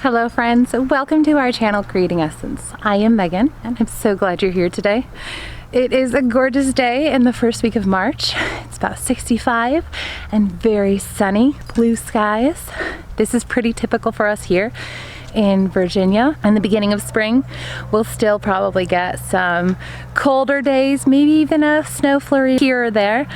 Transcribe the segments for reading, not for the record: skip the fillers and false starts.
Hello friends, welcome to our channel Creating Essence. I am Megan and I'm so glad you're here today. It is a gorgeous day in the first week of March. It's about 65 and very sunny, blue skies. This is pretty typical for us here in Virginia. In the beginning of spring, we'll still probably get some colder days, maybe even a snow flurry here or there,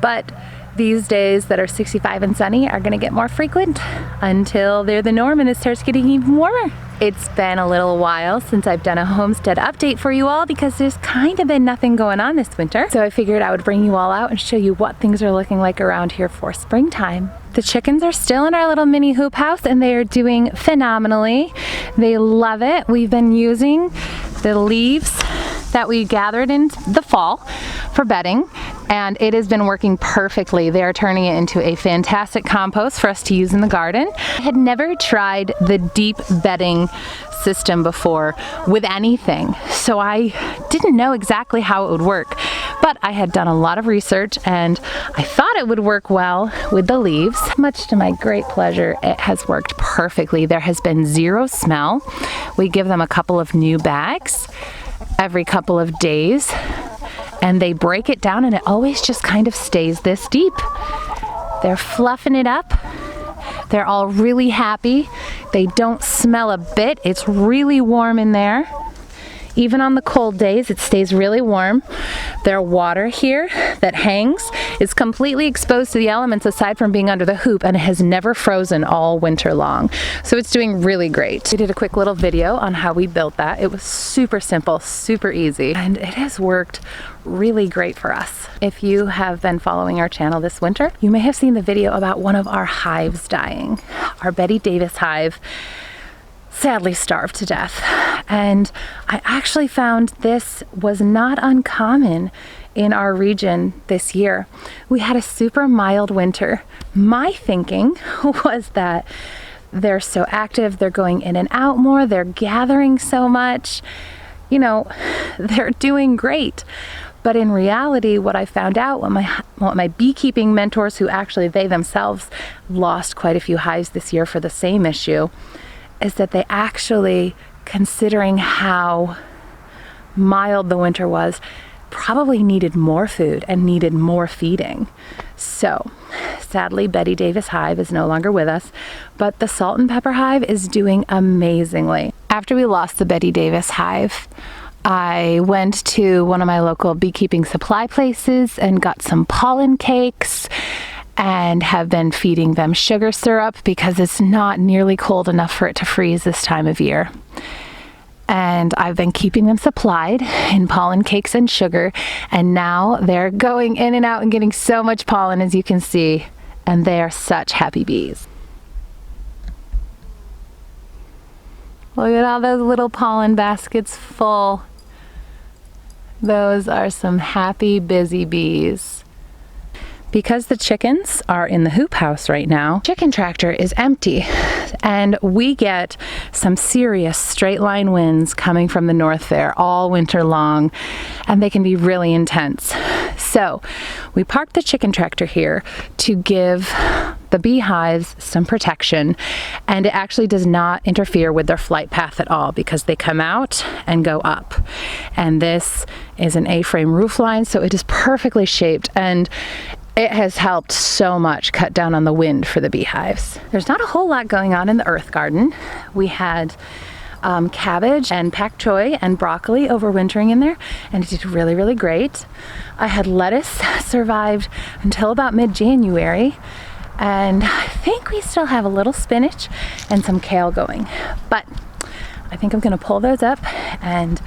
but these days that are 65 and sunny are going to get more frequent until they're the norm and it starts getting even warmer. It's been a little while since I've done a homestead update for you all because there's kind of been nothing going on this winter. So I figured I would bring you all out and show you what things are looking like around here for springtime. The chickens are still in our little mini hoop house and they are doing phenomenally. They love it. We've been using the leaves that we gathered in the fall for bedding, and it has been working perfectly. They are turning it into a fantastic compost for us to use in the garden. I had never tried the deep bedding system before with anything, so I didn't know exactly how it would work, but I had done a lot of research and I thought it would work well with the leaves. Much to my great pleasure, it has worked perfectly. There has been zero smell. We give them a couple of new bags every couple of days and they break it down and it always just kind of stays this deep. They're fluffing it up. They're all really happy. They don't smell a bit. It's really warm in there. Even on the cold days, it stays really warm. Their water here that hangs is completely exposed to the elements aside from being under the hoop, and it has never frozen all winter long. So it's doing really great. We did a quick little video on how we built that. It was super simple, super easy, and it has worked really great for us. If you have been following our channel this winter, you may have seen the video about one of our hives dying. Our Betty Davis hive sadly starved to death. And I actually found this was not uncommon in our region this year. We had a super mild winter. My thinking was that they're so active, they're going in and out more, they're gathering so much, you know, they're doing great. But in reality, what I found out, what my beekeeping mentors, who actually they themselves lost quite a few hives this year for the same issue, is that they actually, considering how mild the winter was, probably needed more food and needed more feeding. So sadly, Betty Davis hive is no longer with us, but the salt and pepper hive is doing amazingly. After we lost the Betty Davis hive, I went to one of my local beekeeping supply places and got some pollen cakes and have been feeding them sugar syrup because it's not nearly cold enough for it to freeze this time of year. And I've been keeping them supplied in pollen cakes and sugar, and now they're going in and out and getting so much pollen, as you can see, and they are such happy bees. Look at all those little pollen baskets full. Those are some happy, busy bees. Because the chickens are in the hoop house right now, chicken tractor is empty and we get some serious straight line winds coming from the north there all winter long, and they can be really intense. So we parked the chicken tractor here to give the beehives some protection, and it actually does not interfere with their flight path at all because they come out and go up. And this is an A-frame roof line, so it is perfectly shaped, and it has helped so much cut down on the wind for the beehives. There's not a whole lot going on in the earth garden. We had cabbage and pak choi and broccoli overwintering in there, and it did really, really great. I had lettuce survived until about mid-January, and I think we still have a little spinach and some kale going. But I think I'm gonna pull those up and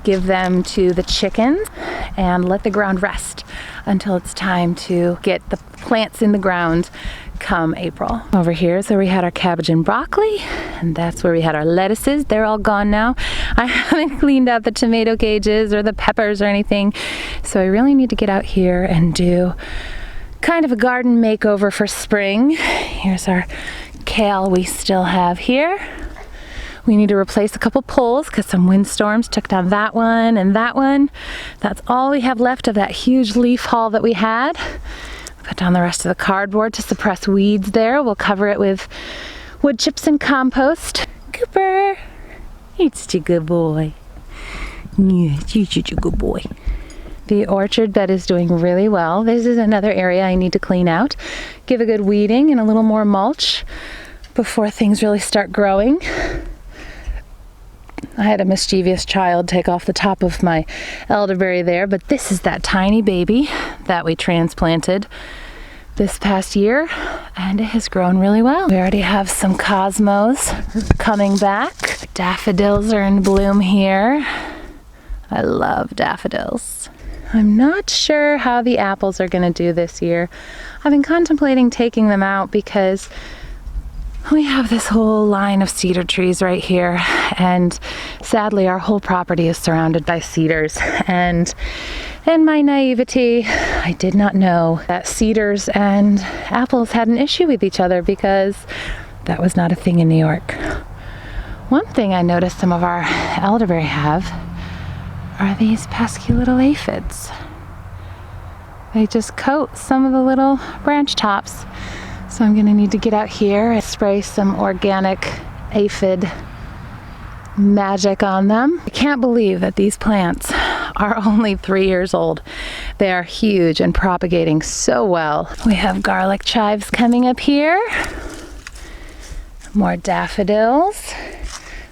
give them to the chickens and let the ground rest until it's time to get the plants in the ground come April. Over here is where we had our cabbage and broccoli, and that's where we had our lettuces. They're all gone now. I haven't cleaned out the tomato cages or the peppers or anything, so I really need to get out here and do kind of a garden makeover for spring. Here's our kale we still have here. We need to replace a couple poles because some windstorms took down that one and that one. That's all we have left of that huge leaf haul that we had. Put down the rest of the cardboard to suppress weeds there. We'll cover it with wood chips and compost. Cooper. You're such a good boy. Yeah, you're such a good boy. The orchard bed is doing really well. This is another area I need to clean out. Give a good weeding and a little more mulch before things really start growing. I had a mischievous child take off the top of my elderberry there, but this is that tiny baby that we transplanted this past year, and it has grown really well. We already have some cosmos coming back. Daffodils are in bloom here. I love daffodils. I'm not sure how the apples are going to do this year. I've been contemplating taking them out because we have this whole line of cedar trees right here, and sadly our whole property is surrounded by cedars, and in my naivety I did not know that cedars and apples had an issue with each other because that was not a thing in New York. One thing I noticed some of our elderberry have are these pesky little aphids. They just coat some of the little branch tops. So I'm gonna need to get out here and spray some organic aphid magic on them. I can't believe that these plants are only 3 years old. They are huge and propagating so well. We have garlic chives coming up here. More daffodils.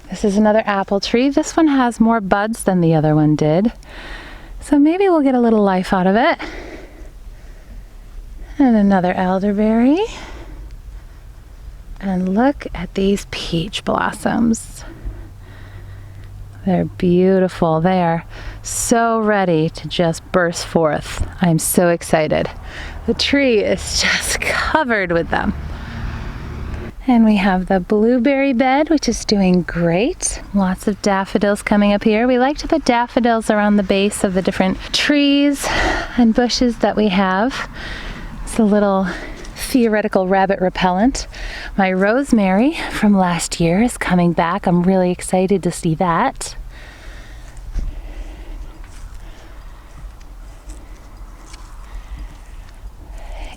This is another apple tree. This one has more buds than the other one did. So maybe we'll get a little life out of it. And another elderberry. And look at these peach blossoms. They're beautiful. They are so ready to just burst forth. I'm so excited. The tree is just covered with them. And we have the blueberry bed, which is doing great. Lots of daffodils coming up here. We like to put daffodils around the base of the different trees and bushes that we have. It's a little theoretical rabbit repellent. My rosemary from last year is coming back. I'm really excited to see that.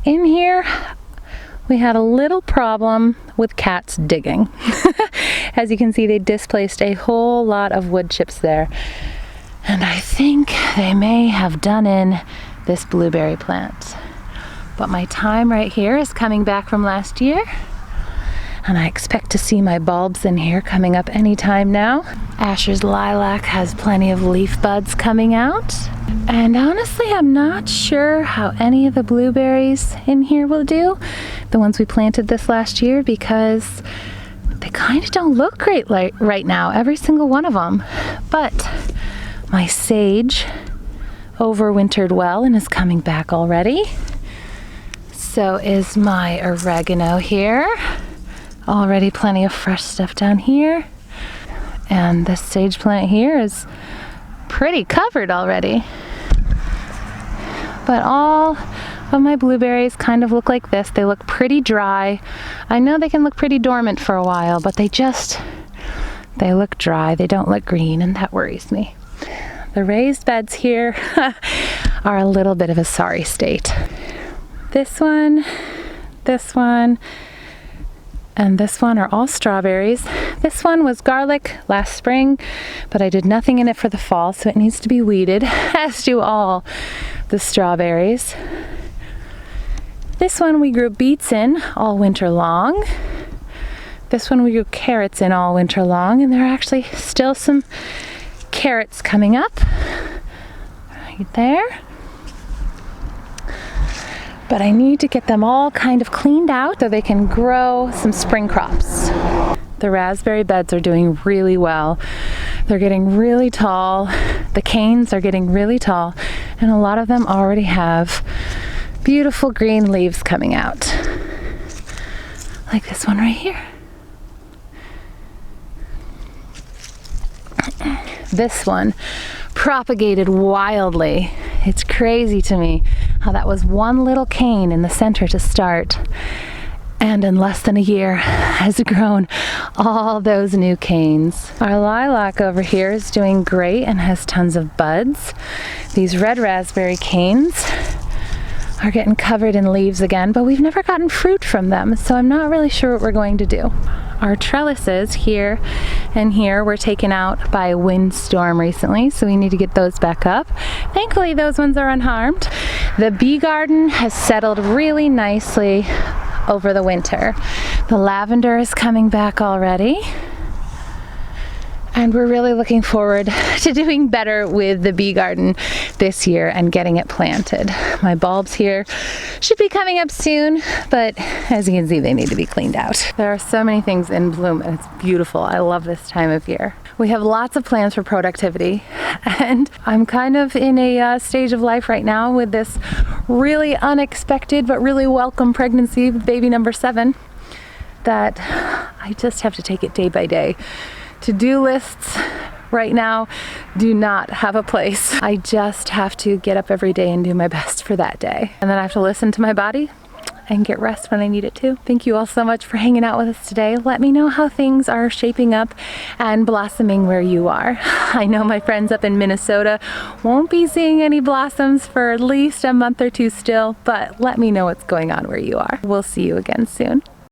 In here, we had a little problem with cats digging. As you can see, they displaced a whole lot of wood chips there. And I think they may have done in this blueberry plant. But my thyme right here is coming back from last year, and I expect to see my bulbs in here coming up anytime now. Asher's lilac has plenty of leaf buds coming out, and honestly I'm not sure how any of the blueberries in here will do, the ones we planted this last year, because they kind of don't look great right now, every single one of them. But my sage overwintered well and is coming back already. So is my oregano here. Already plenty of fresh stuff down here. And this sage plant here is pretty covered already. But all of my blueberries kind of look like this. They look pretty dry. I know they can look pretty dormant for a while, but they look dry. They don't look green, and that worries me. The raised beds here are a little bit of a sorry state. This one, and this one are all strawberries. This one was garlic last spring, but I did nothing in it for the fall, so it needs to be weeded, as do all the strawberries. This one we grew beets in all winter long. This one we grew carrots in all winter long, and there are actually still some carrots coming up right there. But I need to get them all kind of cleaned out so they can grow some spring crops. The raspberry beds are doing really well. They're getting really tall. The canes are getting really tall, and a lot of them already have beautiful green leaves coming out. Like this one right here. This one propagated wildly. It's crazy to me how that was one little cane in the center to start, and in less than a year has grown all those new canes. Our lilac over here is doing great and has tons of buds. These red raspberry canes are getting covered in leaves again, but we've never gotten fruit from them, so I'm not really sure what we're going to do. Our trellises here and here were taken out by a windstorm recently, so we need to get those back up. Thankfully, those ones are unharmed. The bee garden has settled really nicely over the winter. The lavender is coming back already. And we're really looking forward to doing better with the bee garden this year and getting it planted. My bulbs here should be coming up soon, but as you can see, they need to be cleaned out. There are so many things in bloom and it's beautiful. I love this time of year. We have lots of plans for productivity, and I'm kind of in a stage of life right now with this really unexpected but really welcome pregnancy with baby number 7 that I just have to take it day by day. To-do lists right now do not have a place. I just have to get up every day and do my best for that day. And then I have to listen to my body and get rest when I need it to. Thank you all so much for hanging out with us today. Let me know how things are shaping up and blossoming where you are. I know my friends up in Minnesota won't be seeing any blossoms for at least a month or two still, but let me know what's going on where you are. We'll see you again soon.